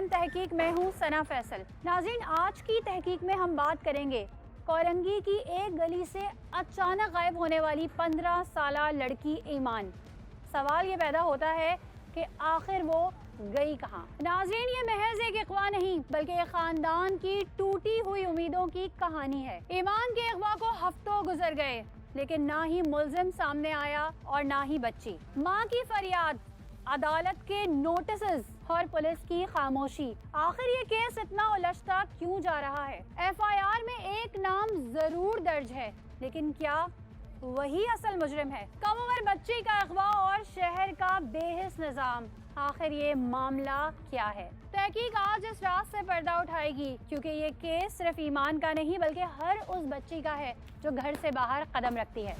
Time तहकीक में हूँ सना फैसल। नाज़रीन, आज की तहकीक में हम बात करेंगे कोरंगी की एक गली से अचानक गायब होने वाली 15 साला लड़की ईमान। सवाल ये पैदा होता है कि आखिर वो गई कहाँ। नाज़रीन, ये महज एक अगवा नहीं बल्कि एक खानदान की टूटी हुई उम्मीदों की कहानी है। ईमान के अगवा को हफ्तों गुजर गए लेकिन ना ही मुल्जिम सामने आया और ना ही बच्ची। माँ की फरियाद, अदालत के नोटिस और पुलिस की खामोशी। आखिर ये केस इतना उलझता क्यों जा रहा है? एफआईआर में एक नाम जरूर दर्ज है लेकिन क्या वही असल मुजरिम है? कम उम्र बच्ची का अगवा और शहर का बेहिस निजाम, आखिर ये मामला क्या है? तहकीक आज इस रात से पर्दा उठाएगी क्योंकि ये केस सिर्फ ईमान का नहीं बल्कि हर उस बच्ची का है जो घर से बाहर कदम रखती है।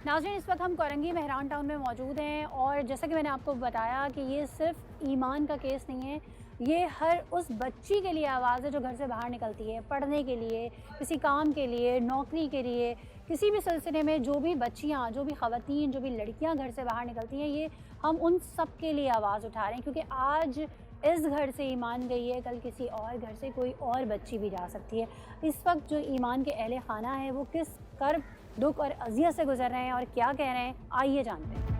नाज़रीन, इस वक्त हम कोरंगी मेहरान टाउन में मौजूद हैं और जैसा कि मैंने आपको बताया कि ये सिर्फ ईमान का केस नहीं है, ये हर उस बच्ची के लिए आवाज़ है जो घर से बाहर निकलती है पढ़ने के लिए, किसी काम के लिए, नौकरी के लिए, किसी भी सिलसिले में। जो भी बच्चियाँ, जो भी ख़वातीन, जो भी लड़कियाँ घर से बाहर निकलती हैं, ये हम उन सब के लिए आवाज़ उठा रहे हैं क्योंकि आज इस घर से ईमान गई है, कल किसी और घर से कोई और बच्ची भी जा सकती है। इस वक्त जो ईमान के अहले खाना है वो किस कर्ब, दुख और अज़ियत से गुजर रहे हैं और क्या कह रहे हैं, आइए जानते हैं।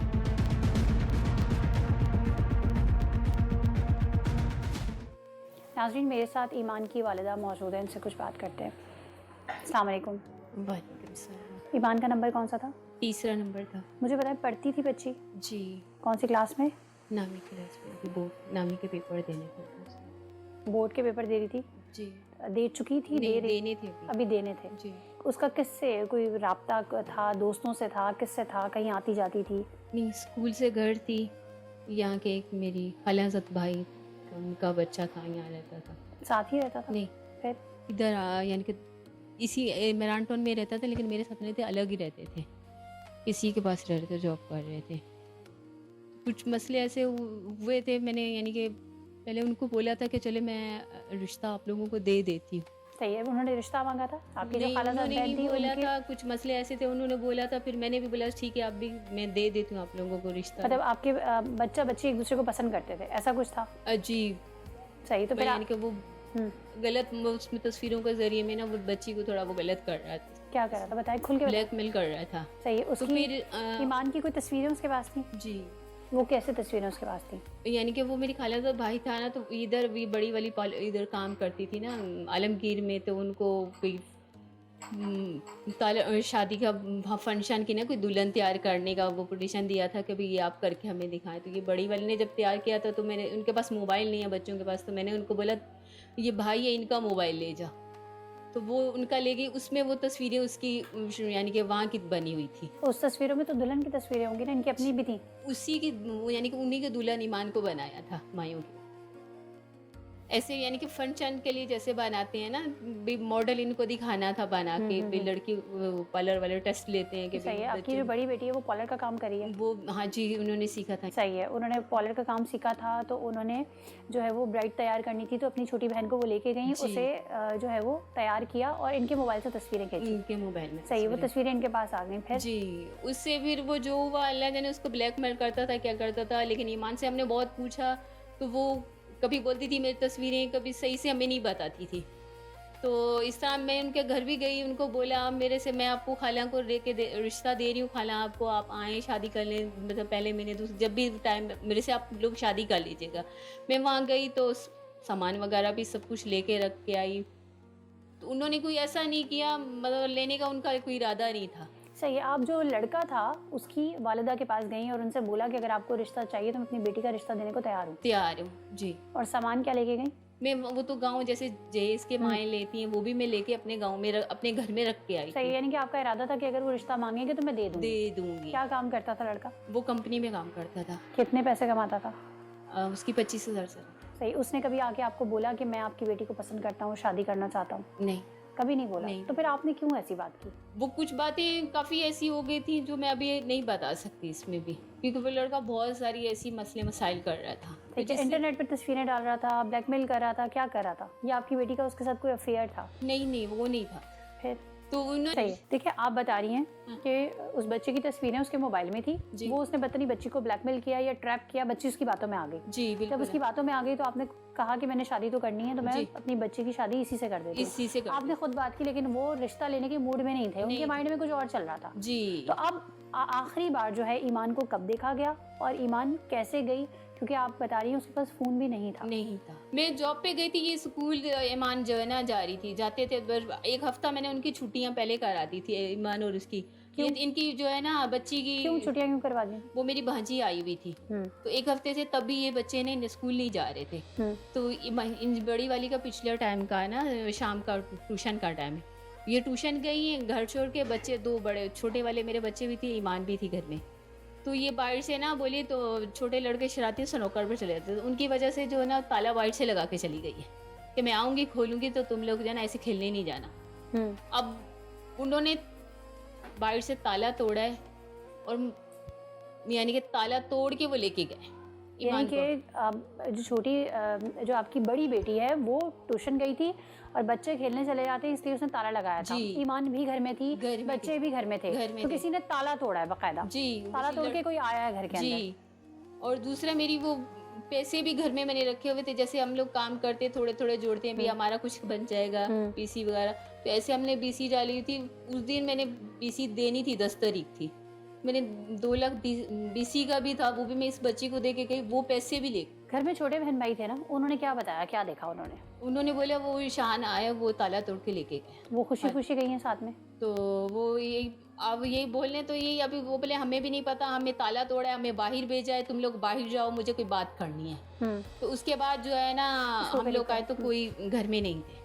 नाज़रीन, मेरे साथ ईमान की वालिदा मौजूद है, इनसे कुछ बात करते हैं। अस्सलाम वालेकुम। वालेकुम सलाम। ईमान का नंबर कौन सा था? तीसरा नंबर था। मुझे बताएं, पढ़ती थी बच्ची? जी। कौन सी क्लास में? नामी क्लास में, बोर्ड नामी के पेपर देने थे। बोर्ड के पेपर दे रही थी? जी। दे चुकी थी? नहीं, दे रही? देने थे अभी देने थे। जी। उसका किससे कोई राब्ता था? दोस्तों से था? किससे था? कहीं आती जाती थी? नहीं, स्कूल से घर थी। यहाँ के एक मेरी खलाजत भाई, उनका बच्चा था, यहाँ रहता था। साथ ही रहता था? नहीं, फिर इधर यानी कि इसी मेरान टाउन में रहता था लेकिन मेरे साथ नहीं थे, अलग ही रहते थे। किसी के पास रह रहे थे, जॉब कर रहे थे। कुछ मसले ऐसे हुए थे, मैंने यानी कि पहले उनको बोला था कि चले मैं रिश्ता आप लोगों को दे देती हूँ। सही है, उन्होंने रिश्ता मांगा था? आपकी जो खाला उन्होंने बहन थी बोला उनके? था, कुछ मसले ऐसे थे, उन्होंने बोला था, फिर मैंने भी बोला ठीक है, आप भी, मैं दे देती हूँ आप लोगों को रिश्ता। मतलब आपके बच्चा बच्ची एक दूसरे को पसंद करते थे, ऐसा कुछ था? अजीब। सही, तो फिर यानी कि वो गलत उसमें तस्वीरों के जरिए में ना वो बच्ची को थोड़ा वो गलत कर रहा था। क्या कर रहा था बताए, खुल के बताएं। ब्लैकमेल कर रहा था। सही है। उसकी फिर ईमान की कोई तस्वीरें उसके पास थी? जी। वो कैसे तस्वीरें उसके पास थी? यानी कि वो मेरी खाला का भाई था ना, तो इधर भी बड़ी वाली इधर काम करती थी ना आलमगीर में, तो उनको कोई शादी का फंक्शन की ना कोई दुल्हन तैयार करने का वो पिटीशन दिया था कि भाई ये आप करके हमें दिखाएं। तो ये बड़ी वाली ने जब तैयार किया था तो मैंने, उनके पास मोबाइल नहीं है बच्चों के पास, तो मैंने उनको बोला ये भाई है, इनका मोबाइल ले जा। तो वो उनका ले गई। उसमें वो तस्वीरें उसकी यानी कि वहाँ की बनी हुई थी। उस तस्वीरों में तो दुल्हन की तस्वीरें होंगी ना, इनकी अपनी भी थी? उसी की यानी कि उन्हीं के दुल्हन ईमान को बनाया था मायों की। ऐसे यानी कि फंक्शन के लिए जैसे बनाते हैं ना, भी मॉडल इनको दिखाना था बना के, भी लड़की पार्लर वाले टेस्ट लेते हैं कि सही है। आपकी जो बड़ी बेटी है वो पार्लर का काम करी है? वो, हाँ जी, उन्होंने सीखा था। सही है, उन्होंने पार्लर का काम सीखा था, तो उन्होंने जो है वो ब्राइड तैयार करनी थी, तो अपनी छोटी बहन को वो लेके गई, उसे जो है वो तैयार किया और इनके मोबाइल से तस्वीरें खींची। इनके मोबाइल में? सही है, वो तस्वीरें इनके पास आ गई। फिर जी, उससे फिर वो जो हुआ, अल्लाह जाने उसको ब्लैकमेल करता था, क्या करता था। लेकिन ईमान से हमने बहुत पूछा तो वो कभी बोलती थी मेरी तस्वीरें, कभी सही से हमें नहीं बताती थी। तो इस तरह मैं उनके घर भी गई, उनको बोला मेरे से, मैं आपको खाला को रिश्ता दे रही हूँ, खाला आपको, आप आएँ शादी कर लें, मतलब पहले महीने जब भी टाइम मेरे से आप लोग शादी कर लीजिएगा। मैं वहाँ गई तो सामान वगैरह भी सब कुछ लेके रख के आई। तो उन्होंने कोई ऐसा नहीं किया, मतलब लेने का उनका कोई इरादा नहीं था। सही है। आप जो लड़का था उसकी वालिदा के पास गई और उनसे बोला कि अगर आपको रिश्ता चाहिए तो मैं अपनी बेटी का रिश्ता देने को तैयार हूँ? तैयार हूँ जी। और सामान क्या लेके गई? मैं वो तो गांव जैसे जहेज के माएँ लेती हैं, वो भी मैं लेके अपने गांव में अपने घर में रख के आई। सही, यानी कि आपका इरादा था कि अगर वो रिश्ता मांगेंगे तो मैं दे दूंगी। क्या काम करता था लड़का? वो कंपनी में काम करता था। कितने पैसे कमाता था? उसकी 25,000 से। सही। उसने कभी आके आपको बोला कि मैं आपकी बेटी को पसंद करता हूँ, शादी करना चाहता हूँ? नहीं। कभी नहीं बोला? नहीं। तो फिर आपने क्यों ऐसी बात की? वो कुछ बातें काफ़ी ऐसी हो गई थी जो मैं अभी नहीं बता सकती इसमें भी, क्योंकि वो लड़का बहुत सारी ऐसी मसले मसाइल कर रहा था। तो ठीक है, जिससे इंटरनेट पे तस्वीरें डाल रहा था, ब्लैकमेल कर रहा था, क्या कर रहा था? या आपकी बेटी का उसके साथ कोई अफेयर था? नहीं वो नहीं था। फिर तो उन्होंने सही है। देखिए, आप बता रही हैं कि उस बच्चे की तस्वीरें उसके मोबाइल में थी, जी। वो उसने बदतमीजी बच्ची को ब्लैकमेल किया या ट्रैप किया, बच्ची उसकी बातों में आ गई। जी जब बिल्कुल उसकी बातों में आ गई तो आपने कहा कि मैंने शादी तो करनी है, तो मैं जी। अपनी बच्ची की शादी इसी से कर देती हूँ। इसी से कर आपने खुद बात की, लेकिन वो रिश्ता लेने के मूड में नहीं थे, उनके नहीं। माइंड में कुछ और चल रहा था। जी तो अब आखिरी बार जो है ईमान को कब देखा गया और ईमान कैसे गई? क्योंकि आप बता रही हैं उसके पास फ़ोन भी नहीं था। नहीं था। मैं जॉब पे गई थी, ये स्कूल ईमान जो है ना जा रही थी, जाते थे एक हफ्ता मैंने उनकी छुट्टियां पहले करा दी थी, ईमान और उसकी। ये इनकी जो है ना बच्ची की, क्यों छुट्टियां क्यों करवा दी? वो मेरी भांजी आई हुई थी, तो एक हफ्ते से तब भी ये बच्चे ने स्कूल नहीं जा रहे थे। तो इन बड़ी वाली का पिछले टाइम का है ना, शाम का ट्यूशन का टाइम है, ये ट्यूशन गई है, घर छोड़ के बच्चे, दो बड़े छोटे वाले मेरे बच्चे भी थे, ईमान भी थी घर में। तो ये बाहर से ना बोली, तो छोटे लड़के शरारती स्नूकर पर चले जाते, तो उनकी वजह से जो है ना ताला बाहर से लगा के चली गई है कि मैं आऊँगी खोलूँगी तो तुम लोग जो है ना ऐसे खेलने नहीं जाना। अब उन्होंने बाहर से ताला तोड़ा है और यानी कि ताला तोड़ के वो लेके गए यानी ईमान को। कि जो छोटी जो आपकी बड़ी बेटी है वो ट्यूशन गई थी और बच्चे खेलने चले जाते हैं, इसलिए उसने ताला लगाया था। जी। ईमान भी घर में थी, घर में बच्चे थी। भी घर में थे, घर में तो थे। किसी ने ताला तोड़ा है बकायदा। जी ताला तोड़ के कोई आया है घर के अंदर। जी। और दूसरा मेरी वो पैसे भी घर में मैंने रखे हुए थे, जैसे हम लोग काम करते थोड़े थोड़े जोड़ते हैं भी हमारा कुछ बन जाएगा, बीसी वगैरह, तो ऐसे हमने बीसी डाली थी। उस दिन मैंने बीसी देनी थी, 10 तारीख थी, मैंने 2 लाख बीसी का भी था, वो भी मैं इस बच्ची को दे के गई, वो पैसे भी ले। घर में छोटे बहन भाई थे ना, उन्होंने क्या बताया, क्या देखा उन्होंने? उन्होंने बोला वो शान आया, वो ताला तोड़ के लेके गए। वो खुशी खुशी गई हैं साथ में? तो वो यही अब यही बोलने, तो यही अभी वो बोले हमें भी नहीं पता, हमें ताला तोड़ा है, हमें बाहर भेजा है, तुम लोग बाहर जाओ, मुझे कोई बात करनी है। तो उसके बाद जो है ना हम लोग आए तो कोई घर में नहीं थे।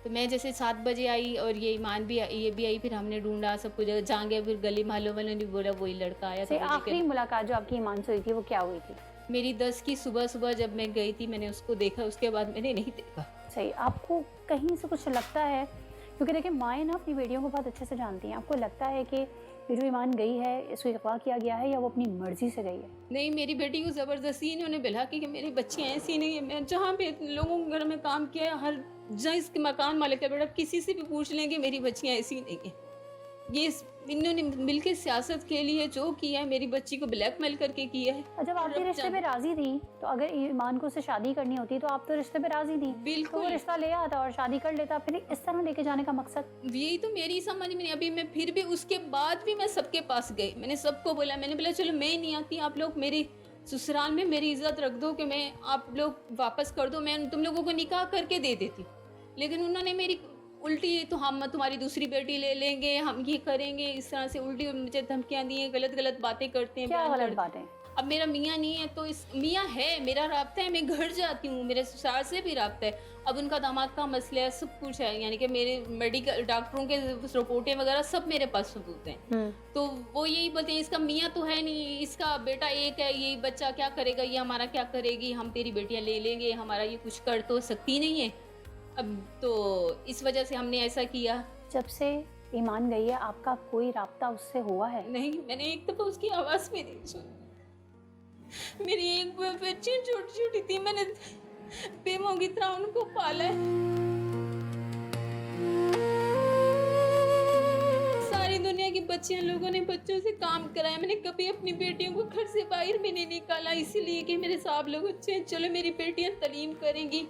तो मैं जैसे 7 बजे आई और ये ईमान भी ये भी आई, फिर हमने ढूंढा सब कुछ जहाँ गए, फिर गली मोहल्लों वालों ने बोला वही लड़का आया था। आखिरी मुलाकात जो आपकी ईमान से हुई थी वो क्या हुई थी? मेरी 10 की सुबह जब मैं गई थी, मैंने उसको देखा, उसके बाद मैंने नहीं देखा। सही। आपको कहीं से कुछ लगता है, क्योंकि देखिए माएँ ना अपनी बेटियों को बहुत अच्छे से जानती हैं, आपको लगता है कि ये जो ईमान गई है इसको अगवा किया गया है या वो अपनी मर्जी से गई है? नहीं, मेरी बेटी को ज़बरदस्ती इन्होंने बिला कि मेरी बच्ची ऐसी नहीं है। मैं जहाँ पे लोगों के घर में काम किया है, हर जहाँ इसके मकान मालिक है बेटा, किसी से भी पूछ लेंगे मेरी बच्चियाँ ऐसी नहीं है। ये इन्होंने मिलकर सियासत खेली है, जो किया है मेरी बच्ची को ब्लैकमेल करके किया है। जब आप रिश्ते पे राजी थी, तो अगर ईमान को उससे शादी करनी होती तो आप तो रिश्ते पे राजी थी, बिल्कुल। तो वो रिश्ता ले आता और शादी कर लेता, फिर इस तरह लेके जाने का मकसद? यही तो मेरी समझ में नहीं। अभी मैं फिर भी उसके बाद भी मैं सबके पास गई, मैंने सबको बोला, मैंने बोला चलो मैं नहीं आती, आप लोग मेरी ससुराल में मेरी इज्जत रख दो कि मैं आप लोग वापस कर दो, मैं तुम लोगों को निकाह करके दे देती। लेकिन उन्होंने मेरी उल्टी, तो हम तुम्हारी दूसरी बेटी ले लेंगे, हम ये करेंगे, इस तरह से उल्टी मुझे धमकियां दी हैं, गलत बातें करते हैं। क्या गलत बातें? अब मेरा मियाँ नहीं है तो इस मियाँ है, मेरा राब्ता है, मैं घर जाती हूँ, मेरे ससुराल से भी राब्ता है। अब उनका दामाद का मसला है, सब कुछ है, यानी कि मेरे मेडिकल डॉक्टरों के रिपोर्टें वगैरह सब मेरे पास सबूत हैं। तो वो यही बोलते हैं इसका मियाँ तो है नहीं, इसका बेटा एक है, ये बच्चा क्या करेगा, ये हमारा क्या करेगी, हम तेरी बेटियाँ ले लेंगे, हमारा ये कुछ कर तो सकती नहीं है। अब तो इस वजह से हमने ऐसा किया। जब से ईमान गई है आपका कोई राब्ता उससे हुआ है? नहीं, मैंने एक दफा उसकी आवाज़ भी नहीं सुनी। मेरी एक बच्ची छोटी छोटी थी, मैंने बेमों की तरह उनको पाला है। सारी दुनिया की बच्चियां लोगों ने बच्चों से काम कराया, मैंने कभी अपनी बेटियों को घर से बाहर भी नहीं निकाला, इसीलिए कि मेरे साहब लोग अच्छे हैं, चलो मेरी बेटियां तालीम करेंगी,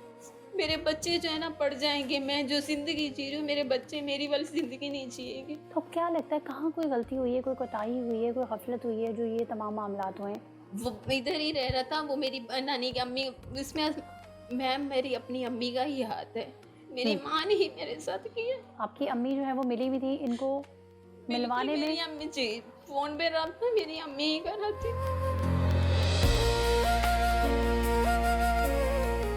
मेरे बच्चे जो है ना पढ़ जाएंगे, मैं जो जिंदगी जी रही हूँ मेरे बच्चे मेरी वाली जिंदगी नहीं जिएंगे। तो क्या लगता है कहाँ कोई गलती हुई है, कोई कोताही हुई है, कोई गफलत हुई है जो ये तमाम मामलात हुए? वो इधर ही रह रहा था, वो मेरी नानी की अम्मी, इसमें मैम मेरी अपनी अम्मी का ही हाथ है, मेरी माँ ने ही मेरे साथ किया। आपकी अम्मी जो है वो मिली भी थी इनको मिलवाने में? मेरी अम्मी जी फोन पे रहा, मेरी अम्मी ही कर रही थी।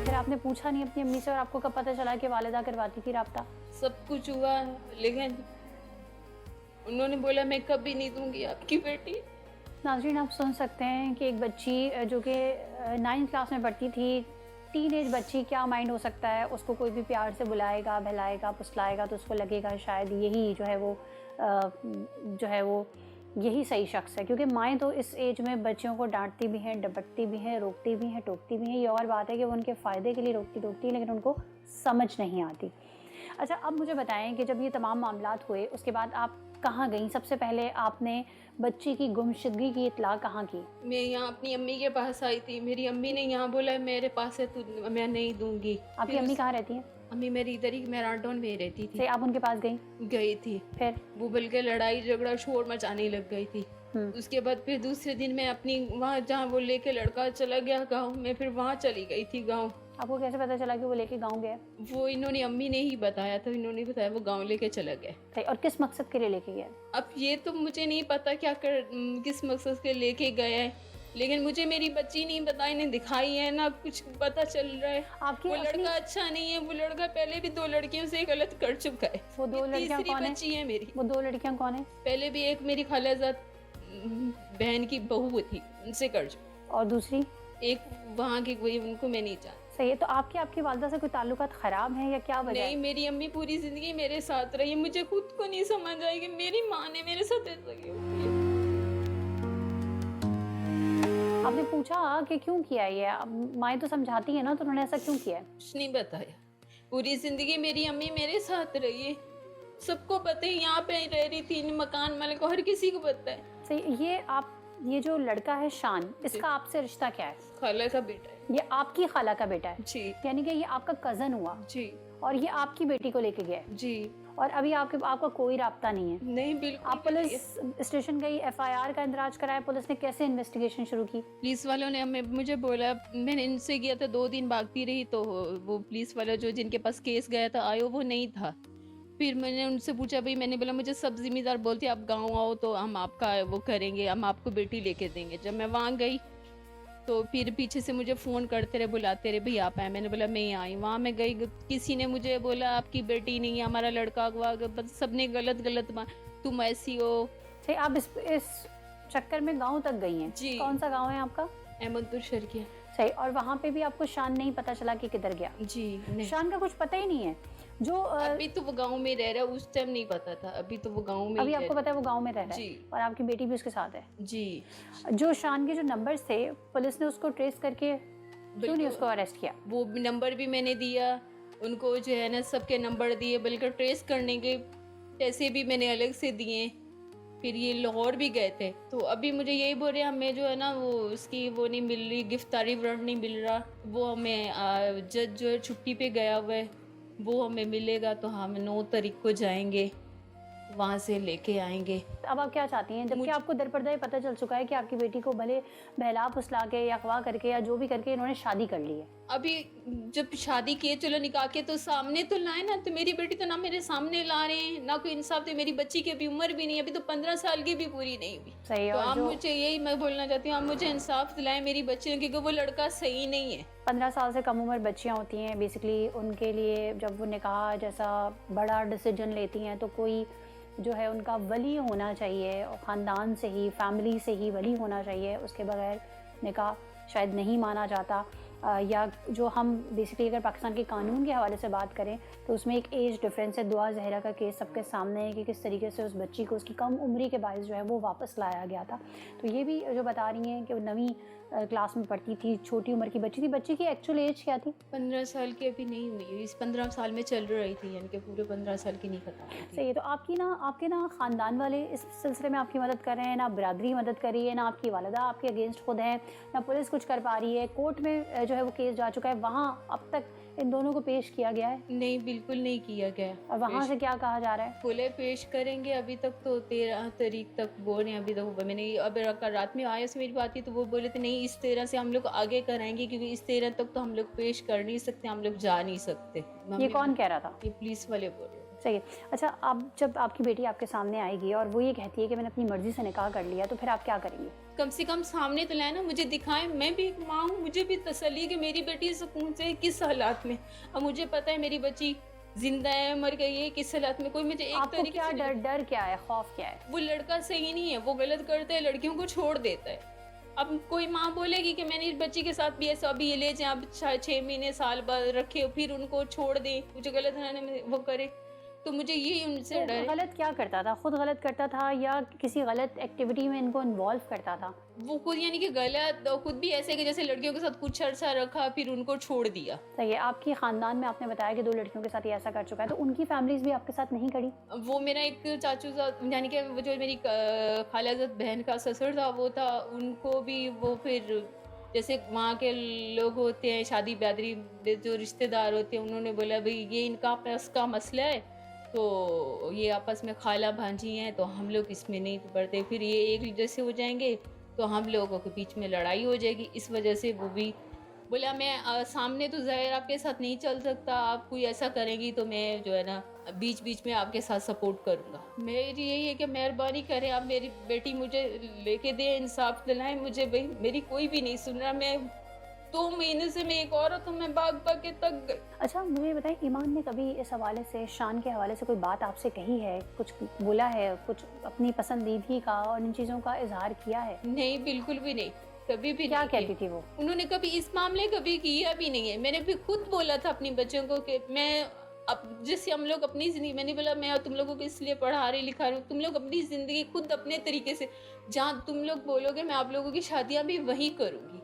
फिर आपने पूछा नहीं अपनी अम्मी से, और आपको कब पता चला कि वालिदा करवाती थी राब्ता? सब कुछ हुआ, लेकिन उन्होंने बोला मैं कभी नहीं दूंगी आपकी बेटी। नाज़रीन, आप सुन सकते हैं कि एक बच्ची जो कि 9th क्लास में पढ़ती थी, टीनेज बच्ची क्या माइंड हो सकता है, उसको कोई भी प्यार से बुलाएगा, बहलाएगा, फुसलाएगा तो उसको लगेगा शायद यही जो है वो यही सही शख्स है। क्योंकि माएँ तो इस एज में बच्चियों को डांटती भी हैं, डपटती भी हैं, रोकती भी हैं, टोकती भी हैं। ये और बात है कि वो उनके फ़ायदे के लिए रोकती टोकती हैं, लेकिन उनको समझ नहीं आती। अच्छा, अब मुझे बताएं कि जब ये तमाम मामलात हुए उसके बाद आप कहाँ गईं? सबसे पहले आपने बच्ची की गुमशुदगी की इत्तला कहाँ की? मैं यहाँ अपनी अम्मी के पास आई थी। मेरी अम्मी ने यहाँ बोला मेरे पास है, तू मैं नहीं दूंगी। आपकी फिर अम्मी कहाँ रहती हैं? अम्मी मेरी इधर ही मैराडोन में रहती थी। से आप उनके पास गईं? गई थी। फिर? वो बल्कि लड़ाई झगड़ा शोर मचाने लग गई थी। उसके बाद फिर दूसरे दिन मैं अपनी वहाँ जहाँ वो लेके लड़का चला गया गाँव में, फिर वहाँ चली गई थी गाँव। आपको कैसे पता चला कि वो लेके गाँव गया? वो इन्होंने अम्मी ने ही बताया था, इन्होंने बताया वो गाँव लेके चला गया। सही, और किस मकसद के लिए लेके गया? अब ये तो मुझे नहीं पता किस मकसद के लेके गया है, लेकिन मुझे मेरी बच्ची नहीं बताई, नहीं दिखाई है, ना कुछ पता चल रहा है। आपकी वो लड़का अच्छा नहीं है। वो लड़का पहले भी 2 लड़कियों से गलत कर चुका है। वो 2 लड़कियां तीसरी कौन है? बच्ची है मेरी। वो 2 लड़कियां कौन है? पहले भी एक मेरी खालाजाद बहन की बहू थी, उनसे कर चुका। और दूसरी? एक वहाँ की कोई, उनको मैं नहीं जानती। सही है। तो आपकी वालदा से कोई ताल्लुकात ख़राब हैं या क्या वजह है? नहीं, मेरी अम्मी पूरी जिंदगी मेरे साथ रही है। मुझे खुद को नहीं समझ आई कि मेरी माँ ने मेरे साथ ऐसा क्यों किया। आपने पूछा कि क्यों किया ये? माएँ तो समझाती है ना, तो उन्होंने ऐसा क्यों किया है? कुछ नहीं बताया। पूरी जिंदगी मेरी अम्मी मेरे साथ रही है, सबको पता है। यहाँ पे रह रही थी, मकान मालिक को, हर किसी को पता है। सही। ये जो लड़का है शान, इसका आपसे रिश्ता क्या है? खाला का बेटा है। ये आपकी खाला का बेटा है? जी यानी कि ये आपका कज़न हुआ जी और ये आपकी बेटी को लेके गया है जी। और अभी आपका कोई राब्ता नहीं है? नहीं, बिल्कुल। आप पुलिस स्टेशन गई, FIR का इंदराज कराया, पुलिस ने कैसे इन्वेस्टिगेशन शुरू की? पुलिस वालों ने मुझे बोला, मैंने इनसे किया था, 2 दिन भागती रही तो वो पुलिस वाला जो जिनके पास केस गया था आयो, वो नहीं था। फिर मैंने उनसे पूछा, भाई मैंने बोला मुझे सब जिम्मेदार बोलती आप गाँव आओ तो हम आपका वो करेंगे, हम आपको बेटी लेके देंगे। जब मैं वहाँ गई तो फिर पीछे से मुझे फ़ोन करते रहे, बुलाते रहे, भाई आप आए। मैंने बोला मैं आई। वहाँ मैं गई, किसी ने मुझे बोला आपकी बेटी नहीं है, हमारा लड़का अगवा, बस सबने गलत तुम ऐसी हो। सही। आप इस चक्कर में गांव तक गई हैं? जी। कौन सा गांव है आपका? अहमदपुर शर्किया। सही। और वहाँ पे भी आपको शान नहीं पता चला कि किधर गया? जी नहीं। शान का कुछ पता ही नहीं है? जो अभी तो वो गांव में रह रहा है, उस टाइम नहीं पता था। अभी तो वो गांव में अभी ही आपको पता है वो गांव में रह रहा है? जी। और आपकी बेटी भी उसके साथ है? जी। जो शान के जो नंबर्स थे, पुलिस ने उसको ट्रेस करके क्यों नहीं उसको अरेस्ट किया? वो नंबर भी मैंने दिया उनको, जो है ना सबके नंबर दिए, बल्कि ट्रेस करने के पैसे भी मैंने अलग से दिए। फिर ये लाहौर भी गए थे, तो अभी मुझे यही बोल रहे हैं हमें जो है ना वो उसकी वो नहीं मिल रही, गिरफ्तारी वारंट नहीं मिल रहा। वो हमें जज जो है छुट्टी पे गया हुआ है, वो हमें मिलेगा तो हम 9 तारीख को जाएंगे, वहाँ से लेके आएंगे। अब आप क्या चाहती हैं, जबकि आपको दरपर्दा ये पता चल चुका है कि आपकी बेटी को भले बहला फुसला के या अगवा करके या जो भी करके इन्होंने शादी कर ली है? अभी जब शादी किए, चलो निकाह के तो सामने तो लाए ना, तो मेरी बेटी तो ना मेरे सामने ला रहे हैं, ना कोई इंसाफ। तो मेरी बच्ची की अभी उम्र भी नहीं, अभी तो 15 साल की भी पूरी नहीं हुई। सही। तो और आप मुझे यही मैं बोलना चाहती हूँ, आप मुझे इंसाफ दिलाएं मेरी बच्ची, क्योंकि वो लड़का सही नहीं है। 15 साल से कम उम्र बच्चियां होती हैं, बेसिकली उनके लिए जब वो निकाह जैसा बड़ा डिसीजन लेती हैं तो कोई जो है उनका वली होना चाहिए, और ख़ानदान से ही, फैमिली से ही वली होना चाहिए। उसके बगैर निकाह शायद नहीं माना जाता। या जो हम बेसिकली अगर पाकिस्तान के कानून के हवाले से बात करें तो उसमें एक एज डिफरेंस है। दुआ जहरा का केस सबके सामने है कि किस तरीके से उस बच्ची को उसकी कम उम्री के बायस जो है वो वापस लाया गया था। तो ये भी जो बता रही हैं कि वो 9वीं क्लास में पढ़ती थी, छोटी उम्र की बच्ची थी। बच्ची की एक्चुअल एज क्या थी? 15 साल की अभी नहीं हुई, इस 15 साल में चल रही थी, यानी कि पूरे 15 साल की नहीं पता। सही है। तो आपके ना ख़ानदान वाले इस सिलसिले में आपकी मदद कर रहे हैं, ना बिरादरी मदद कर रही है, ना आपकी वालिदा आपके अगेंस्ट खुद है, ना पुलिस कुछ कर पा रही है। कोर्ट में जो है वो केस जा चुका है, वहाँ अब तक इन दोनों को पेश किया गया है? नहीं, बिल्कुल नहीं किया गया। और वहाँ से क्या कहा जा रहा है? बोले पेश करेंगे, अभी तक तो 13 तारीख तक बोल रहे हैं। अभी तक मैंने अब रात में आया से मेरी बात थी तो वो बोले थे नहीं इस 13 से हम लोग आगे कराएंगे, क्योंकि इस 13 तक तो हम लोग पेश कर नहीं सकते, हम लोग जा नहीं सकते। ये कौन कह रहा था? ये पुलिस वाले बोल रहे। सही है। अच्छा, अब जब आपकी बेटी आपके सामने आएगी और वो ये कहती है कि मैंने अपनी मर्जी से निकाह कर लिया, तो फिर आप क्या करेंगे? कम से कम सामने तो लाए ना, मुझे दिखाएं। मैं भी एक माँ हूँ, मुझे भी तसल्ली कि मेरी बेटी सुकून से किस हालात में। अब मुझे पता है मेरी बच्ची जिंदा है, मर गई है, किस हालात में। कोई मुझे एक आपको तरीके क्या से डर क्या है, खौफ क्या है? वो लड़का सही नहीं है, वो गलत करता है, लड़कियों को छोड़ देता है। अब कोई माँ बोलेगी कि मैंने इस बच्ची के साथ भी ऐसा अभी ये ले जाए, अब 6 महीने साल बाद रखे फिर उनको छोड़ दें, मुझे गलत है ना वो करे, तो मुझे यही उनसे तो डर है। गलत क्या करता था? खुद गलत करता था या किसी गलत एक्टिविटी में इनको इन्वॉल्व करता था? वो खुद यानी कि गलत खुद भी ऐसे कि जैसे लड़कियों के साथ कुछ अरसा रखा फिर उनको छोड़ दिया। सही है। आपके ख़ानदान में आपने बताया कि 2 लड़कियों के साथ ये ऐसा कर चुका है, तो उनकी फैमिलीज़ भी आपके साथ नहीं खड़ी? वो मेरा एक चाचू साथ यानी कि वो जो मेरी खालाजाद बहन का ससुर था वो था, उनको भी वो फिर जैसे वहाँ के लोग होते हैं शादी ब्यादरी जो रिश्तेदार होते हैं, उन्होंने बोला भाई ये इनका आपस का मसला है, तो ये आपस में खाला भांजी हैं तो हम लोग इसमें नहीं पड़ते, फिर ये एक जैसे हो जाएंगे तो हम लोगों के बीच में लड़ाई हो जाएगी। इस वजह से वो भी बोला मैं सामने तो ज़ाहिर आपके साथ नहीं चल सकता, आप कोई ऐसा करेंगी तो मैं जो है ना बीच बीच में आपके साथ सपोर्ट करूँगा। मेरी यही है कि मेहरबानी करें आप, मेरी बेटी मुझे लेके दें, इंसाफ दिलाएं मुझे। भाई मेरी कोई भी नहीं सुन रहा, मैं 2 महीने से मैं एक औरत हूँ, मैं भाग भाग के तक गई। अच्छा, मुझे ये बताएं, ईमान ने कभी इस हवाले से, शान के हवाले से कोई बात आपसे कही है, कुछ बोला है, कुछ अपनी पसंदीदगी का और इन चीज़ों का इजहार किया है? नहीं, बिल्कुल भी नहीं, कभी भी क्या नहीं कहती किया। थी वो? उन्होंने कभी इस मामले कभी किया भी नहीं है। मैंने भी खुद बोला था अपने बच्चों को कि मैं अब जैसे हम लोग अपनी ज़िंदगी, मैंने बोला मैं तुम लोगों को इसलिए पढ़ा रही लिखा रही हूँ, तुम लोग अपनी ज़िंदगी खुद अपने तरीके से, जहाँ तुम लोग बोलोगे मैं आप लोगों की शादियाँ भी वहीं करूँगी,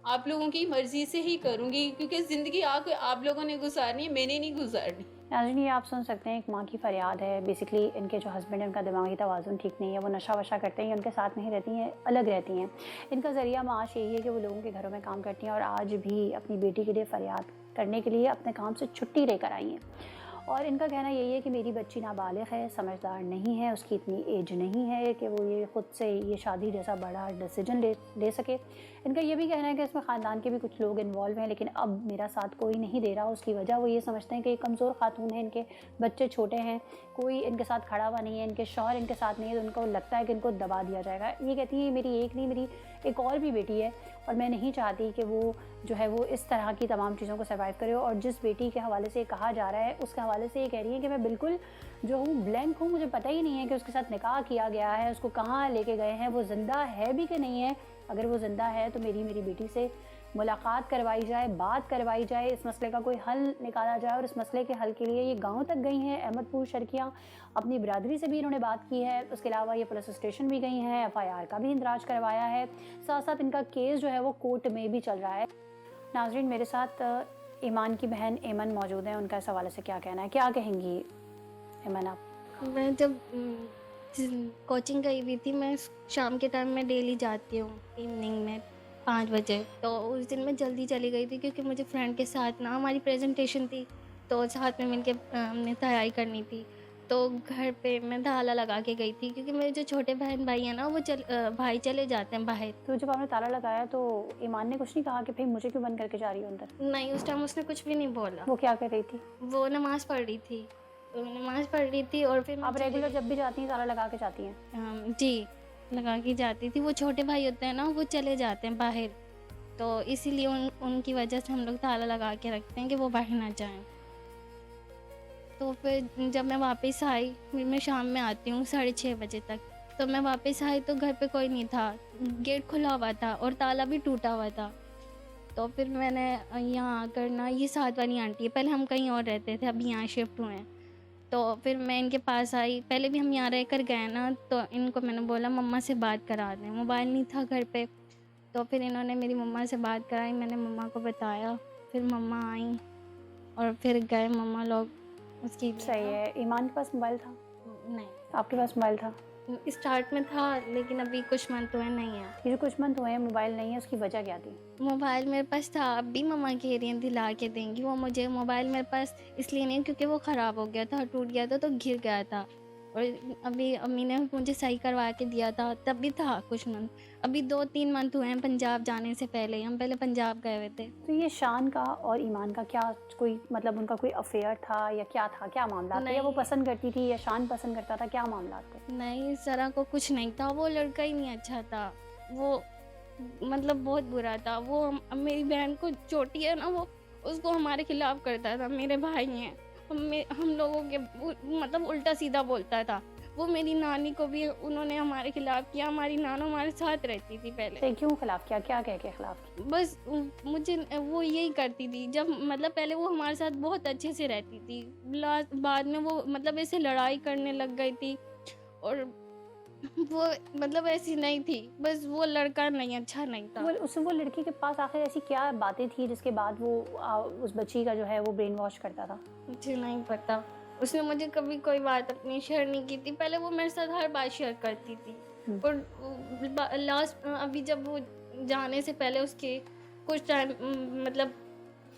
आप लोगों की मर्जी से ही करूँगी, क्योंकि ज़िंदगी आप लोगों ने गुजारनी है, मैंने नहीं गुजारनी। नाज़रीन, ये आप सुन सकते हैं, एक माँ की फरियाद है। बेसिकली इनके जो हस्बैंड है उनका दिमागी तवाज़ुन ठीक नहीं है, वो नशा वशा करते हैं, उनके साथ नहीं रहती हैं, अलग रहती हैं। इनका ज़रिया माश यही है कि वो लोगों के घरों में काम करती हैं और आज भी अपनी बेटी के लिए फरियाद करने के लिए अपने काम से छुट्टी लेकर आई हैं। और इनका कहना यही है कि मेरी बच्ची नाबालिग है, समझदार नहीं है, उसकी इतनी एज नहीं है कि वो ये ख़ुद से ये शादी जैसा बड़ा डिसीजन ले सके। इनका ये भी कहना है कि इसमें ख़ानदान के भी कुछ लोग इन्वॉल्व हैं, लेकिन अब मेरा साथ कोई नहीं दे रहा। उसकी वजह वो ये समझते हैं कि ये कमज़ोर खातून है, इनके बच्चे छोटे हैं, कोई इनके साथ खड़ा हुआ नहीं है, इनके शौहर इनके साथ नहीं है, तो उनको लगता है कि इनको दबा दिया जाएगा। ये कहती है मेरी एक नहीं, मेरी एक और भी बेटी है और मैं नहीं चाहती कि वो जो है वो इस तरह की तमाम चीज़ों को सर्वाइव करे। और जिस बेटी के हवाले से कहा जा रहा है उसके हवाले से ये कह रही है कि मैं बिल्कुल जो हूँ ब्लैंक हूँ, मुझे पता ही नहीं है कि उसके साथ निकाह किया गया है, उसको कहाँ लेके गए हैं, वो ज़िंदा है भी कि नहीं है। अगर वो ज़िंदा है तो मेरी बेटी से मुलाकात करवाई जाए, बात करवाई जाए, इस मसले का कोई हल निकाला जाए। और इस मसले के हल के लिए ये गांव तक गई हैं, अहमदपुर शर्कियाँ, अपनी बिरादरी से भी इन्होंने बात की है। उसके अलावा ये पुलिस स्टेशन भी गई हैं, FIR का भी इंदराज करवाया है, साथ साथ इनका केस जो है वो कोर्ट में भी चल रहा है। नाज़रीन, मेरे साथ ईमान की बहन एमन मौजूद हैं, उनका इस हवाले से क्या कहना है, क्या कहेंगी एमन आप? मैं जब कोचिंग गई हुई थी, मैं शाम के टाइम में डेली जाती हूँ इवनिंग में 5 बजे। तो उस दिन मैं जल्दी चली गई थी क्योंकि मुझे फ्रेंड के साथ ना हमारी प्रेजेंटेशन थी, तो साथ में मिलके हमने तैयारी करनी थी। तो घर पे मैं ताला लगा के गई थी क्योंकि मेरे जो छोटे बहन भाई हैं ना वो भाई चले जाते हैं बाहर। तो जब आपने ताला लगाया तो ईमान ने कुछ नहीं कहा कि भाई मुझे क्यों बंद करके जा रही हो अंदर? नहीं, उस टाइम उसने कुछ भी नहीं बोला। वो क्या कर रही थी? वो नमाज़ पढ़ रही थी, तो नमाज़ पढ़ रही थी और फिर आप रेगुलर जब भी जाती हैं ताला लगा के जाती हैं? जी, लगा के जाती थी। वो छोटे भाई होते हैं ना वो चले जाते हैं बाहर, तो इसीलिए उनकी वजह से हम लोग ताला लगा के रखते हैं कि वो बाहर ना जाएं। तो फिर जब मैं वापस आई, फिर मैं शाम में आती हूँ 6:30 बजे तक, तो मैं वापस आई तो घर पे कोई नहीं था, गेट खुला हुआ था और ताला भी टूटा हुआ था। तो फिर मैंने यहाँ आकर ना, ये साथ वाली आंटी है, पहले हम कहीं और रहते थे, अभी यहाँ शिफ्ट हुए हैं। तो फिर मैं इनके पास आई, पहले भी हम यहाँ रह कर गए ना, तो इनको मैंने बोला मम्मा से बात करा दें, मोबाइल नहीं था घर पे। तो फिर इन्होंने मेरी मम्मा से बात कराई, मैंने मम्मा को बताया, फिर मम्मा आई और फिर गए मम्मा लोग उसकी। सही है। ईमान के पास मोबाइल था? नहीं, आपके पास मोबाइल था? स्टार्ट में था लेकिन अभी कुछ मंथ हुए नहीं है। ये जो कुछ मंथ हुए हैं मोबाइल नहीं है, उसकी वजह क्या थी? मोबाइल मेरे पास था, अब भी मम्मा कह रही हैं दिला के देंगी वो मुझे। मोबाइल मेरे पास इसलिए नहीं क्योंकि वो ख़राब हो गया था, टूट गया था, तो गिर गया था। और अभी अम्मी ने मुझे सही करवा के दिया था, तब भी था कुछ मंथ। अभी 2-3 मंथ हुए हैं पंजाब जाने से पहले, हम पहले पंजाब गए हुए थे। तो ये शान का और ईमान का क्या कोई मतलब उनका कोई अफेयर था या क्या था, क्या मामला था? या वो पसंद करती थी या शान पसंद करता था, क्या मामला थे? नहीं, ज़रा को कुछ नहीं था, वो लड़का ही नहीं अच्छा था, वो मतलब बहुत बुरा था। वो मेरी बहन को छोटी है ना, वो उसको हमारे खिलाफ करता था। मेरे भाई हैं, हम लोगों के मतलब उल्टा सीधा बोलता था। वो मेरी नानी को भी उन्होंने हमारे खिलाफ किया। हमारी नाना हमारे साथ रहती थी पहले। तो क्यों खिलाफ किया, क्या कह के खिलाफ किया? बस मुझे वो यही करती थी। जब मतलब पहले वो हमारे साथ बहुत अच्छे से रहती थी, लास्ट बाद में वो मतलब ऐसे लड़ाई करने लग गई थी। और वो मतलब ऐसी नहीं थी, बस वो लड़का नहीं अच्छा नहीं था। वो लड़की के पास आखिर ऐसी क्या बातें थी जिसके बाद वो उस बच्ची का जो है वो ब्रेन वॉश करता था? मुझे नहीं पता, उसने मुझे कभी कोई बात अपनी शेयर नहीं की थी। पहले वो मेरे साथ हर बात शेयर करती थी। और लास्ट अभी जब वो जाने से पहले उसके कुछ टाइम मतलब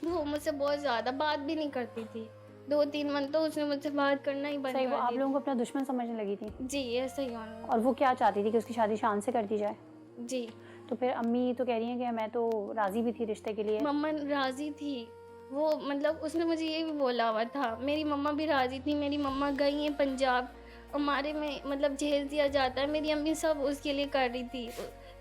वो मुझसे बहुत ज़्यादा बात भी नहीं करती थी। 2-3 मंथ तो उसने मुझसे बात करना ही बंद सही, कर वो आप दी। लोगों को अपना दुश्मन समझने लगी थी? जी, ऐसा ही होना। और वो क्या चाहती थी कि उसकी शादी शान से कर दी जाए? जी, तो फिर अम्मी तो कह रही हैं कि मैं तो राज़ी भी थी रिश्ते के लिए। मम्मा राज़ी थी। वो मतलब उसने मुझे ये भी बोला हुआ था, मेरी मम्मा भी राज़ी थी। मेरी मम्मा गई हैं पंजाब, हमारे में मतलब जहेज़ दिया जाता है, मेरी अम्मी सब उसके लिए कर रही थी।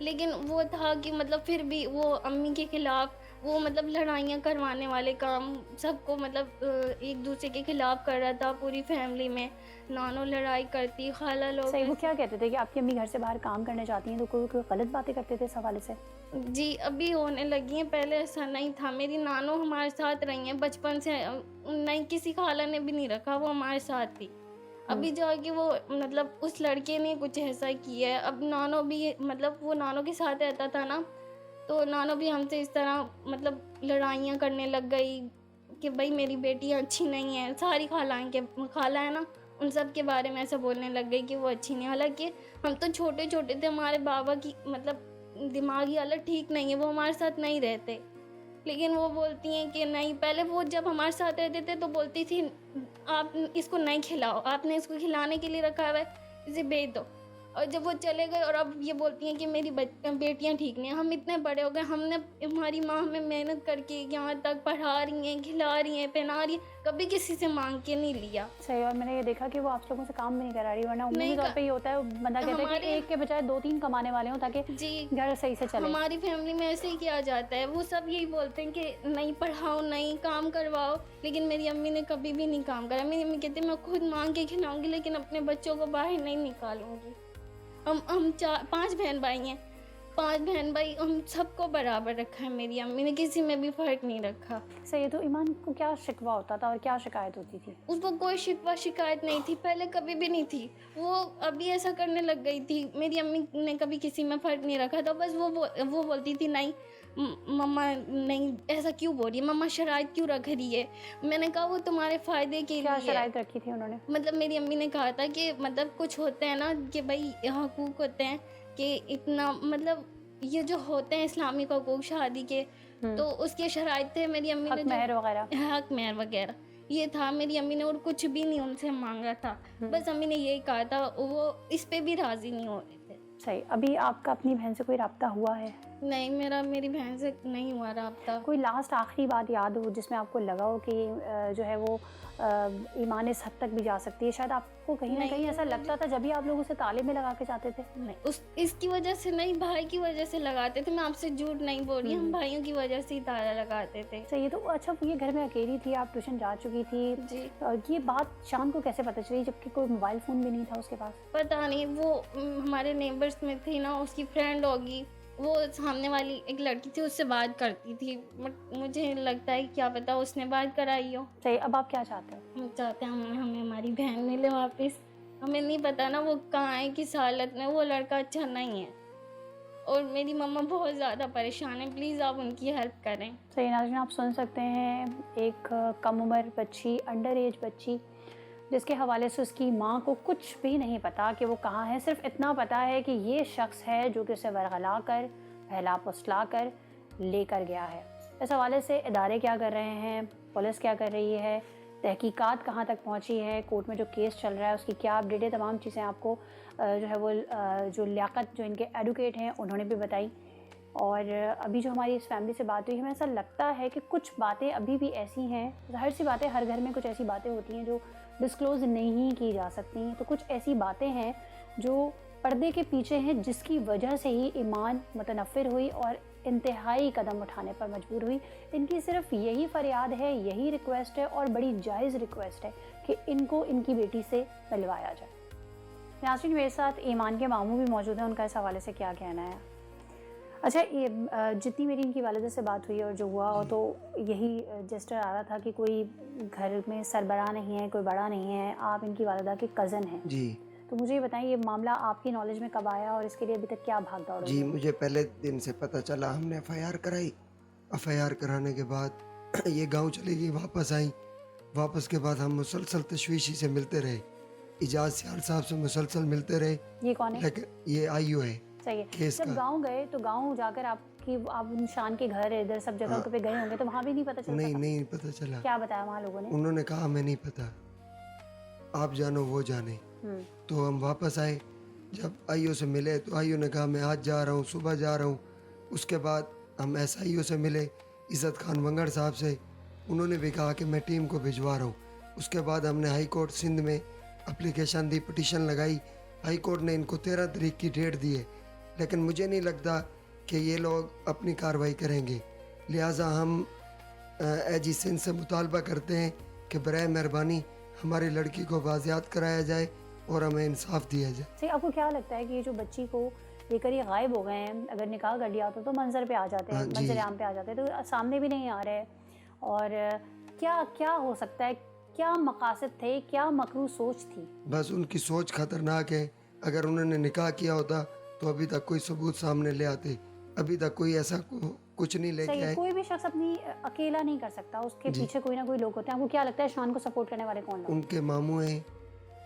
लेकिन वो था कि मतलब फिर भी वो अम्मी के खिलाफ वो मतलब लड़ाइयाँ करवाने वाले काम सबको मतलब एक दूसरे के खिलाफ कर रहा था। पूरी फैमिली में नानो लड़ाई करती, खाला लोग सही, वो क्या कहते थे कि आपकी अम्मी घर से बाहर काम करने जाती हैं तो कोई गलत बातें करते थे इस हवाले से? जी, अभी होने लगी हैं, पहले ऐसा नहीं था। मेरी नानो हमारे साथ रही हैं बचपन से। नहीं, किसी खाला ने भी नहीं रखा, वो हमारे साथ थी। अभी जाके वो मतलब उस लड़के ने कुछ ऐसा किया है। अब नानो भी मतलब वो नानो के साथ रहता था ना, तो नानो भी हमसे इस तरह मतलब लड़ाइयाँ करने लग गई कि भाई मेरी बेटी अच्छी नहीं है। सारी खालाएँ के खाला है ना, उन सब के बारे में ऐसा बोलने लग गई कि वो अच्छी नहीं है। हालाँकि हम तो छोटे-छोटे थे, हमारे बाबा की मतलब दिमागी हालत ठीक नहीं है, वो हमारे साथ नहीं रहते। लेकिन वो बोलती हैं कि नहीं, पहले वो जब हमारे साथ रहते थे तो बोलती थी आप इसको नहीं खिलाओ, आपने इसको खिलाने के लिए रखा हुआ है, इसे बेच दो। और जब वो चले गए और अब ये बोलती हैं कि मेरी बेटियां ठीक नहीं हैं। हम इतने बड़े हो गए, हमने हमारी माँ हमें मेहनत करके यहाँ तक पढ़ा रही हैं, खिला रही हैं, पहना रही हैं, कभी किसी से मांग के नहीं लिया। सही, और मैंने ये देखा कि वो आप लोगों से काम भी नहीं करा रही, वरना उम्मीदी नहीं तौर पे ये होता है, बंदा कहता है कि हमारे- एक के बजाय 2-3 कमाने वाले हों ताकि जी, घर सही से चले। हमारी फैमिली में ऐसे ही किया जाता है। वो सब यही बोलते हैं कि नहीं पढ़ाओ, नहीं काम करवाओ। लेकिन मेरी अम्मी ने कभी भी नहीं काम करा। मेरी अम्मी कहती है मैं खुद मांग के खिलाऊंगी लेकिन अपने बच्चों को बाहर नहीं निकालूंगी। हम 5 बहन भाई हैं। 5 बहन भाई हम सबको बराबर रखा है। मेरी अम्मी ने किसी में भी फ़र्क नहीं रखा। सही है, तो ईमान को क्या शिकवा होता था और क्या शिकायत होती थी? उसको कोई शिकवा शिकायत नहीं थी, पहले कभी भी नहीं थी। वो अभी ऐसा करने लग गई थी। मेरी अम्मी ने कभी किसी में फ़र्क नहीं रखा था। बस वो बोलती थी नहीं मम्मा नहीं, ऐसा क्यों बोल रही है, मम्मा शराइत क्यों रख रही है। मैंने कहा वो तुम्हारे फ़ायदे के क्या लिए। शराइत रखी थी उन्होंने? मतलब मेरी अम्मी ने कहा था कि मतलब कुछ होते हैं ना कि भाई हकूक़ होते हैं कि इतना मतलब ये जो होते हैं इस्लामिक हकूक़ शादी के, तो उसके शराइत थे। मेरी अम्मी ने हक महर वगैरह? हक महर वगैरह ये था मेरी अम्मी ने, और कुछ भी नहीं उनसे मांगा था। बस अम्मी ने यही कहा था, वो इस पे भी राज़ी नहीं हो रहे थे। सही, अभी आपका अपनी बहन से कोई रब्ता हुआ है? नहीं, मेरी बहन से नहीं हुआ रब्ता। कोई लास्ट आखिरी बात याद हो जिसमें आपको लगा हो कि जो है वो ईमान इस हद तक भी जा सकती है? शायद आपको कहीं ना नहीं, कहीं ऐसा लगता था जब भी आप लोग उसे ताले में लगा के जाते थे। नहीं, इसकी वजह से नहीं, भाई की वजह से लगाते थे। मैं आपसे झूठ नहीं बोल रही, हम भाइयों की वजह से ही ताला लगाते थे। सही है, तो अच्छा ये घर में अकेली थी, आप ट्यूशन जा चुकी थी, जी, ये बात शाम को कैसे पता चली जबकि कोई मोबाइल फ़ोन भी नहीं था उसके पास? पता नहीं वो हमारे नेबर्स में थी ना, उसकी फ्रेंड होगी। वो सामने वाली एक लड़की थी, उससे बात करती थी। मुझे लगता है क्या पता उसने बात कराई हो। सही, अब आप क्या चाहते हो? हम चाहते हैं हमें हमारी बहन मिले वापस। हमें नहीं पता ना वो कहाँ है, किस हालत में। वो लड़का अच्छा नहीं है और मेरी मम्मा बहुत ज़्यादा परेशान है। प्लीज़ आप उनकी हेल्प करें। सही नाज़रीन, आप सुन सकते हैं एक कम उम्र बच्ची, अंडर एज बच्ची, जिसके हवाले से उसकी माँ को कुछ भी नहीं पता कि वो कहाँ है। सिर्फ इतना पता है कि ये शख्स है जो कि उसे वरगला कर, बहला फुसला कर लेकर गया है। इस हवाले से इदारे क्या कर रहे हैं, पुलिस क्या कर रही है, तहकीकात कहाँ तक पहुँची है, कोर्ट में जो केस चल रहा है उसकी क्या अपडेट है, तमाम चीज़ें आपको जो है वो जो लियाकत जो इनके एडवोकेट हैं उन्होंने भी बताई। और अभी जो हमारी इस फैमिली से बात हुई, हमें ऐसा लगता है कि कुछ बातें अभी भी ऐसी हैं, ज़ाहिर सी बातें, हर घर में कुछ ऐसी बातें होती हैं जो डिस्क्लोज़ नहीं की जा सकती। तो कुछ ऐसी बातें हैं जो पर्दे के पीछे हैं, जिसकी वजह से ही ईमान मुतनफ़िर हुई और इंतहाई कदम उठाने पर मजबूर हुई। इनकी सिर्फ यही फरियाद है, यही रिक्वेस्ट है और बड़ी जायज़ रिक्वेस्ट है कि इनको इनकी बेटी से मिलवाया जाए। नाज़रीन, मेरे साथ ईमान के मामू भी मौजूद हैं, उनका इस हवाले से क्या कहना है। अच्छा, ये जितनी मेरी इनकी वालिदा से बात हुई और जो हुआ, तो यही जेस्चर आ रहा था कि कोई घर में सरबराह नहीं है, कोई बड़ा नहीं है, आप इनकी वालिदा के कज़न हैं जी। तो मुझे ये बताएं, ये मामला आपकी नॉलेज में कब आया और इसके लिए अभी तक क्या भाग दौड़ जी, हुई? मुझे पहले दिन से पता चला, हमने एफआईआर कराई। एफआईआर कराने के बाद ये गांव चली गई, वापस आई। वापस के बाद हम मुसलसल तशवीशी से मिलते रहे, इजाज़ सियाल साहब से मुसलसल मिलते रहे, ये कौन है? लेकिन ये आईओ है सही है। केस जब का। गांव गए तो गांव जाकर आप निशान के घर इधर सब जगह पे गए होंगे, तो वहाँ भी नहीं पता चलता नहीं था? नहीं पता चला। क्या बताया वहाँ लोगों ने? उन्होंने कहा हमें नहीं पता, आप जानो वो जाने। तो हम वापस आए, जब आईओ से मिले तो आईओ ने कहा मैं आज जा रहा हूँ, सुबह जा रहा हूँ। उसके बाद हम एसआईओ से मिले, इज़्ज़त खान वंगड़ साहब से, उन्होंने भी कहा कि मैं टीम को भिजवा रहा हूँ। उसके बाद हमने हाई कोर्ट सिंध में एप्लीकेशन दी, पिटीशन लगाई। हाई कोर्ट ने इनको 13 तारीख की डेट दी है, लेकिन मुझे नहीं लगता कि ये लोग अपनी कार्रवाई करेंगे। लिहाजा हम एजी सिंध से मुतालबा करते हैं कि बराए मेहरबानी हमारी लड़की को बाजियात कराया जाए और हमें इंसाफ दिया जाए। सही, आपको क्या लगता है कि ये जो बच्ची को लेकर ये गायब हो गए हैं, अगर निकाह कर लिया होता तो मंजर पे आ जाते हैं, हाँ, जी। मंजर आम पे आ जाते हैं, तो सामने भी नहीं आ रहे। और क्या क्या हो सकता है, क्या मकासद थे, क्या मकरू सोच थी? बस उनकी सोच खतरनाक है। अगर उन्होंने निकाह किया होता तो अभी तक कोई सबूत सामने ले आते। अभी तक कोई ऐसा कुछ नहीं लेके सही, आए। कोई भी शख्स अपनी अकेला नहीं कर सकता, उसके जी। पीछे कोई ना कोई लोग होते हैं। आपको क्या लगता है शान को सपोर्ट करने वाले कौन लोग? उनके मामू हैं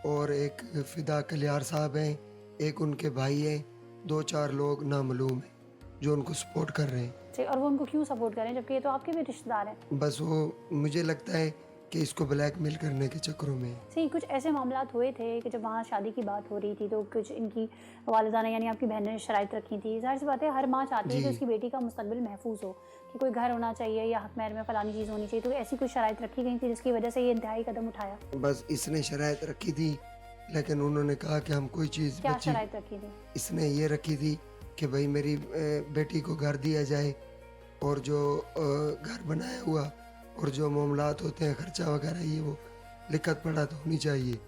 और एक फिदा कलियार साहब हैं, एक उनके भाई हैं, 2-4 लोग नामालूम हैं जो उनको सपोर्ट कर रहे हैं। सही, और वो उनको क्यों सपोर्ट करें जबकि ये तो आपके भी रिश्तेदार हैं? बस वो, मुझे लगता है कि इसको ब्लैकमेल करने के चक्करों में। सही, कुछ ऐसे मामलात हुए थे कि जब वहाँ शादी की बात हो रही थी तो कुछ इनकी वालिदा ने, यानी आपकी बहन ने शराइत रखी थी। जाहिर सी बात है, हर माँ चाहती है जी। कि उसकी बेटी का मुस्तकबिल महफूज हो, कि कोई घर होना चाहिए या हक महर में फलानी चीज़ होनी चाहिए। तो ऐसी कोई शराइत रखी गई थी जिसकी वजह से ये इंतहाई कदम उठाया? बस इसने शराइत रखी थी, लेकिन उन्होंने कहा कि हम कोई चीज़ क्या बच्ची, शराइत रखी थी? इसने ये रखी थी कि भाई मेरी बेटी को घर दिया जाए और जो घर बनाया हुआ और जो मामलात होते हैं खर्चा वगैरह, ये वो लिखत पढ़ा तो होनी चाहिए।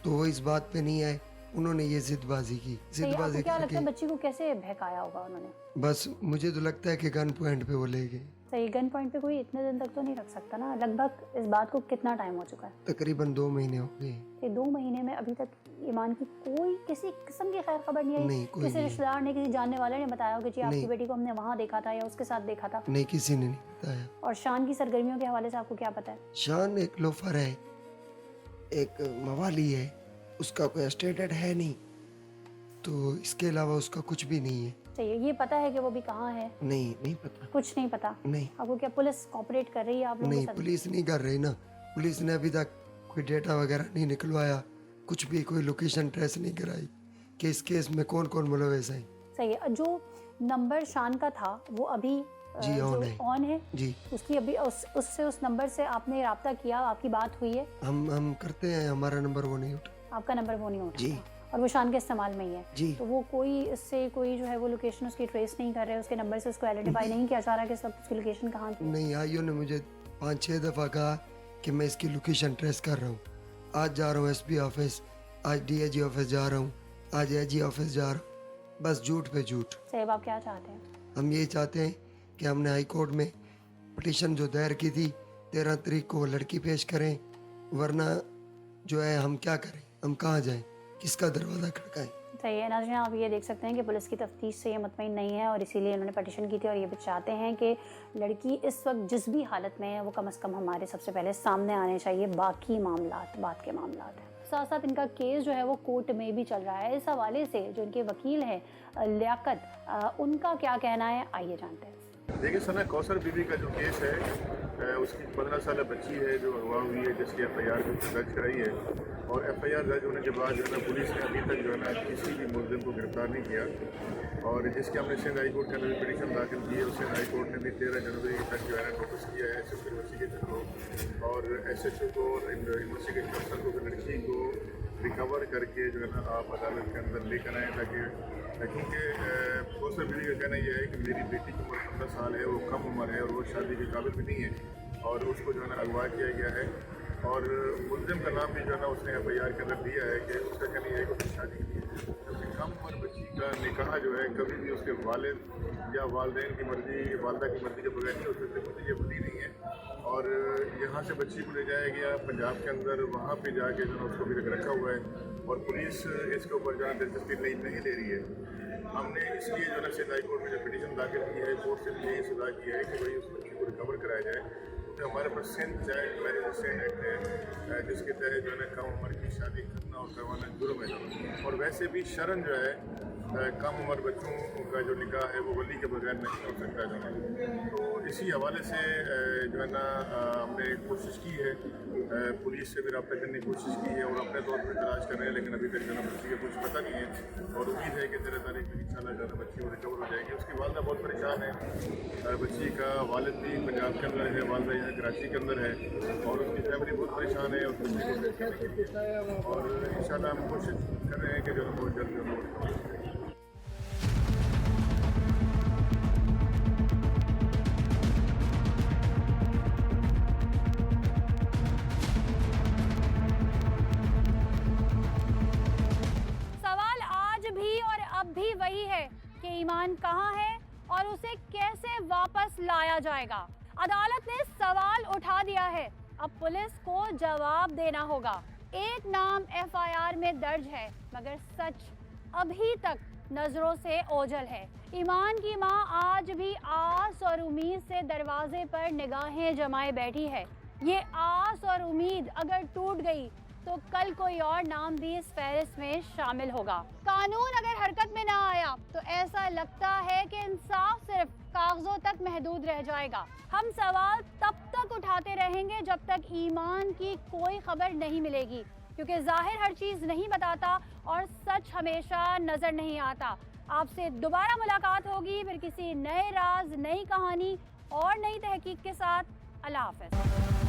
तो वो इस बात पे नहीं आए, उन्होंने ये जिदबाजी की। सही, आपको जिदबाजी क्या लगता है करके बच्ची को कैसे बहकाया होगा उन्होंने? बस मुझे तो लगता है कि गन पॉइंट पे वो ले गए। सही, गन पॉइंट पे कोई इतने दिन तक तो नहीं रख सकता ना। लगभग इस बात को कितना टाइम हो चुका है? तकरीबन 2 महीने हो गए। ये 2 महीने में अभी तक ईमान की कोई किसी किस्म की खैर खबर नहीं आई? नहीं, कोई किसी नहीं। रिश्तेदार ने, किसी जानने वाले ने बताया हो कि जी आपकी नहीं। बेटी को हमने वहाँ देखा था या उसके साथ देखा था? नहीं, किसी ने नहीं बताया। और शान की सरगर्मियों के हवाले से आपको क्या पता है? शान एक लोफर है, एक मवाली है, उसका कोई एस्टेटेड है नहीं, तो इसके अलावा उसका कुछ भी नहीं है। चाहिए, ये पता है कि वो भी कहाँ है? नहीं, नहीं पता। कुछ नहीं पता। नहीं आपको क्या पुलिस कोऑपरेट कर रही है आप लोगों के नहीं, साथ? पुलिस नहीं कर रही ना। पुलिस ने अभी तक कोई डेटा वगैरह नहीं निकलवाया, कुछ भी कोई लोकेशन ट्रेस नहीं कराई कि इस केस में कौन कौन मुलविस है। सही है। जो नंबर शान का था वो अभी जी, ऑन है। ऑन है? जी, उसकी अभी उस नंबर से आपने रब्ता किया, आपकी बात हुई है? हम करते हैं, हमारा नंबर वो नहीं उठा। आपका नंबर वो नहीं उठा? जी। और वो शान के इस्तेमाल में ही है? जी। तो वो कोई इससे कोई जो है वो लोकेशन उसकी ट्रेस नहीं कर रहे, उसके नंबर से उसको आइडेंटिफाई नहीं किया जा रहा कि सब उसकी लोकेशन कहाँ की? नहीं, आईओ ने मुझे 5-6 दफ़ा कहा कि मैं इसकी लोकेशन ट्रेस कर रहा हूँ। आज जा रहा हूँ एसपी ऑफिस, आज डीआईजी ऑफिस जा रहा हूँ, आज एजी ऑफिस जा रहा हूँ। बस झूठ पे झूठ। साहब, आप क्या चाहते हैं? हम ये चाहते हैं कि हमने हाई कोर्ट में पिटीशन जो दायर की थी 13 तारीख को वो लड़की पेश करें, वरना जो है हम क्या करें, हम कहाँ जाएं, किसका दरवाज़ा खड़काएं। सही है। नाज़रीन, आप ये देख सकते हैं कि पुलिस की तफ्तीश से ये मुतमईन नहीं है और इसीलिए उन्होंने पटिशन की थी और ये भी चाहते हैं कि लड़की इस वक्त जिस भी हालत में है वो कम से कम हमारे सबसे पहले सामने आने चाहिए। बाकी मामलात बात के मामलात हैं। साथ साथ इनका केस जो है वो कोर्ट में भी चल रहा है। इस हवाले से जो इनके वकील हैं लियाकत, उनका क्या कहना है, आइए जानते हैं। देखिए, सना कौसर बीबी का जो केस है, उसकी 15 साल बच्ची है जो अगवा हुई है, जिसकी एफआईआर दर्ज कराई है। और एफआईआर दर्ज होने के बाद जो है ना पुलिस ने अभी तक जो है ना किसी भी मुलजिम को गिरफ्तार नहीं किया। और जिसके हमने सिंध हाई कोर्ट के अंदर पिटीशन दाखिल की है, उस सिंध हाई कोर्ट ने भी 13 जनवरी तक जो है ना नोटिस किया है एसएसओ इन्वेस्टिगेशन को और एसएचओ को, इन्वेस्टिगेशन अफसर को, लड़की को रिकवर करके जो है ना आप अदालत के अंदर लेकर आएँ, ताकि क्योंकि कौसर बीबी का कहना यह है कि मेरी बेटी की उम्र 15 साल है, वो कम उम्र है और वो शादी के काबिल भी नहीं है और उसको जो है ना अगवा किया गया है। और मुलजिम का नाम भी जो है ना उसने FIR के अंदर दिया है कि उसका कहना है कि उसकी शादी की है, जबकि कम उम्र बच्ची का निकाह जो है कभी भी उसके वालिद या वालदेन की मर्जी, वालदा की मर्जी के बगैर नहीं हो सकते, क्योंकि ये वली नहीं है। और यहाँ से बच्ची को ले जाया गया पंजाब के अंदर, वहाँ पे जाके जो है उसको भी रखा हुआ है और पुलिस इसके ऊपर जो है दिलचस्पी नहीं ले रही है। हमने इसलिए जो है सिंध हाई कोर्ट में जो पिटीशन दाखिल की है, कोर्ट से भी यही सलाह की है कि भाई उस बच्ची को रिकवर कराया जाए, क्योंकि हमारे पास सिंध चाइल्ड मैरिज एक्ट है जिसके तहत जो है ना कम उम्र की शादी करना और करवाना जुर्म है। और वैसे भी शरन जो है कम उम्र बच्चों का जो निकाह है वो वली के बगैर नहीं हो सकता जो है। तो इसी हवाले से जो है ना हमने कोशिश की है, पुलिस से भी रब्ता करने की कोशिश की है और अपने तौर पर तलाश कर रहे हैं, लेकिन अभी तक जो है बच्ची का कुछ पता नहीं है। और उम्मीद है कि 13 तारीख में इंशाल्लाह जो है बच्ची वो रिकवर हो जाएगी। उसकी वालदा बहुत परेशान है, बच्ची का वालिद भी पंजाब के अंदर है, वालदा यहाँ कराची के अंदर है और उसकी फैमिली बहुत परेशान है उस बच्ची को देखने के लिए। और इंशाल्लाह हम कोशिश कर रहे हैं कि जो है बहुत जल्द जो है अब भी वही है कि ईमान कहाँ है और उसे कैसे वापस लाया जाएगा। अदालत ने सवाल उठा दिया है, अब पुलिस को जवाब देना होगा। एक नाम FIR में दर्ज है मगर सच अभी तक नजरों से ओझल है। ईमान की मां आज भी आस और उम्मीद से दरवाजे पर निगाहें जमाए बैठी है। ये आस और उम्मीद अगर टूट गई तो कल कोई और नाम भी इस फहरिस्त में शामिल होगा। कानून अगर हरकत में ना आया तो ऐसा लगता है कि इंसाफ सिर्फ कागजों तक महदूद रह जाएगा। हम सवाल तब तक उठाते रहेंगे जब तक ईमान की कोई खबर नहीं मिलेगी, क्योंकि जाहिर हर चीज नहीं बताता और सच हमेशा नजर नहीं आता। आपसे दोबारा मुलाकात होगी फिर किसी नए राज, नई कहानी और नई तहकीक के साथ। अल्लाह हाफ़िज़।